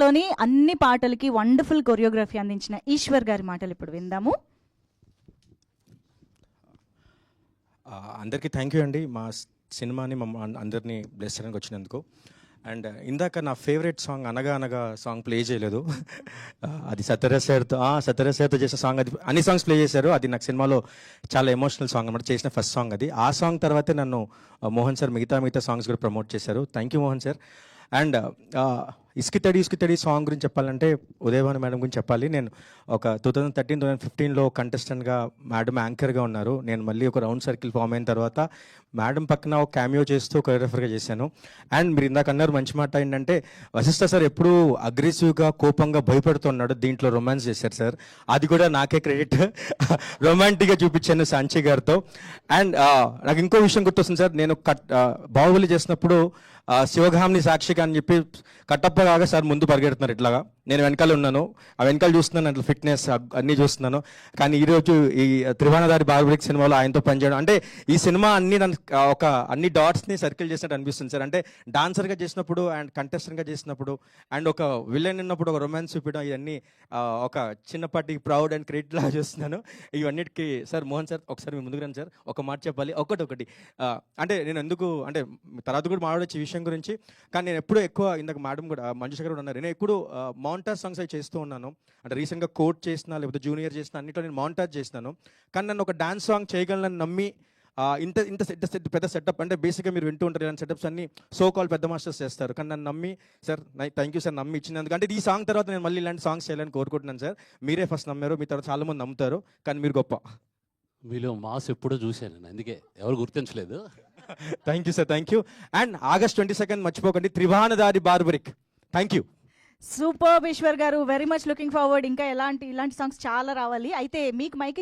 లోని అన్ని పాటలకి వండర్ఫుల్ కొరియోగ్రఫీ అందించిన ఈశ్వర్ గారి మాటలు ఇప్పుడు విందాము. అందరికీ థ్యాంక్ యూ అండి, మా సినిమాని అందరినీ బ్లెస్ చేయడానికి వచ్చినందుకు. అండ్ ఇందాక నా ఫేవరెట్ సాంగ్ అనగా అనగా సాంగ్ ప్లే చేయలేదు. అది సత్యరసేతో చేసిన సాంగ్. అది అన్ని సాంగ్స్ ప్లే చేశారు. అది నాకు సినిమాలో చాలా ఎమోషనల్ సాంగ్ అనమాట, చేసిన ఫస్ట్ సాంగ్ అది. ఆ సాంగ్ తర్వాతే నన్ను మోహన్ సార్ మిగతా సాంగ్స్ కూడా ప్రమోట్ చేశారు. Thank you Mohan sir. And ఇసుకి తడి సాంగ్ గురించి చెప్పాలంటే ఉదయభాను మేడం గురించి చెప్పాలి. నేను ఒక 2013-2015లో కంటెస్టెంట్గా మేడం యాంకర్గా ఉన్నారు. నేను మళ్ళీ ఒక రౌండ్ సర్కిల్ ఫామ్ అయిన తర్వాత మేడం పక్కన ఒక క్యామియో చేస్తూ కొరియోగ్రఫర్గా చేశాను. అండ్ మీరు ఇందాక అన్నారు మంచి మాట ఏంటంటే, వశిష్ఠ సార్ ఎప్పుడూ అగ్రెసివ్గా కోపంగా భయపడుతున్నాడు, దీంట్లో రొమాన్స్ చేశారు సార్. అది కూడా నాకే క్రెడిట్. రొమాంటిక్గా చూపించాను సాంచి గారితో. అండ్ నాకు ఇంకో విషయం గుర్తొస్తుంది సార్. నేను బాహుబలి చేసినప్పుడు శివగామిని సాక్షిగా అని చెప్పి కట్టప్ప కాగా సార్ ముందు పరిగెడుతున్నారు ఇట్లాగా. నేను వెనకాల ఉన్నాను, ఆ వెనకాల చూస్తున్నాను, అట్లా ఫిట్నెస్ అన్నీ చూస్తున్నాను. కానీ ఈరోజు ఈ త్రిభువనధారి బార్బరిక్ సినిమాలో ఆయనతో పనిచేయడం అంటే, ఈ సినిమా అన్ని డాట్స్ని సర్కిల్ చేసినట్టు అనిపిస్తుంది సార్. అంటే డాన్సర్గా చేసినప్పుడు అండ్ కంటెస్టెంట్గా చేసినప్పుడు అండ్ ఒక విలన్ ఉన్నప్పుడు ఒక రొమాన్స్ చూపించడం, ఇవన్నీ ఒక చిన్నపాటి ప్రౌడ్ అండ్ క్రెడిట్ లాగా చేస్తున్నాను. ఇవన్నిటికీ సార్ మోహన్ సార్ ఒకసారి మీ ముందుకు రండి సార్, ఒక మాట చెప్పాలి. ఒకటి అంటే నేను ఎందుకు అంటే తర్వాత కూడా మాట్లాడొచ్చు ఈ విషయం గురించి, కానీ నేను ఎప్పుడూ ఎక్కువ ఇందాక మేడం కూడా మంజుష గారు కూడా ఉన్నారు, నేను ఎప్పుడు మౌంటాజ్ సాంగ్స్ అవి చేస్తూ ఉన్నాను. అంటే రీసెంట్గా కోట్ చేసిన లేకపోతే జూనియర్ చేసిన అన్నింటిలో నేను మౌంటాజ్ చేసినాను. కానీ నన్ను ఒక డాన్స్ సాంగ్ చేయగలను నమ్మి ఇంత పెద్ద సెటప్ అంటే బేసిక్గా మీరు వింటూ ఉంటారు ఇలాంటి సెటప్స్ అన్ని సో కాల్ పెద్ద మాస్టర్స్ చేస్తారు. కానీ నన్ను నమ్మి సార్ థ్యాంక్ యూ సార్ నమ్మి ఇచ్చినందుకు. అంటే ఈ సాంగ్ తర్వాత నేను మళ్ళీ ఇలాంటి సాంగ్స్ చేయాలని కోరుకుంటున్నాను సార్. మీరే ఫస్ట్ నమ్మారు, మీ తర్వాత చాలామంది నమ్ముతారు, కానీ మీరు గొప్ప. మీలో మాస్ ఎప్పుడో చూశాను నేను, అందుకే ఎవరు గుర్తించలేదు. Thank you sir, thank you. And August 22 మర్చిపోకండి, Tribhuvanadhari Barbarik. Thank you. Super Eshwar గారు, వెరీ మచ్ లుకింగ్ ఫార్వర్డ్. ఇంకా ఇలాంటి సాంగ్స్ చాలా రావాలి. అయితే మీకు మైక్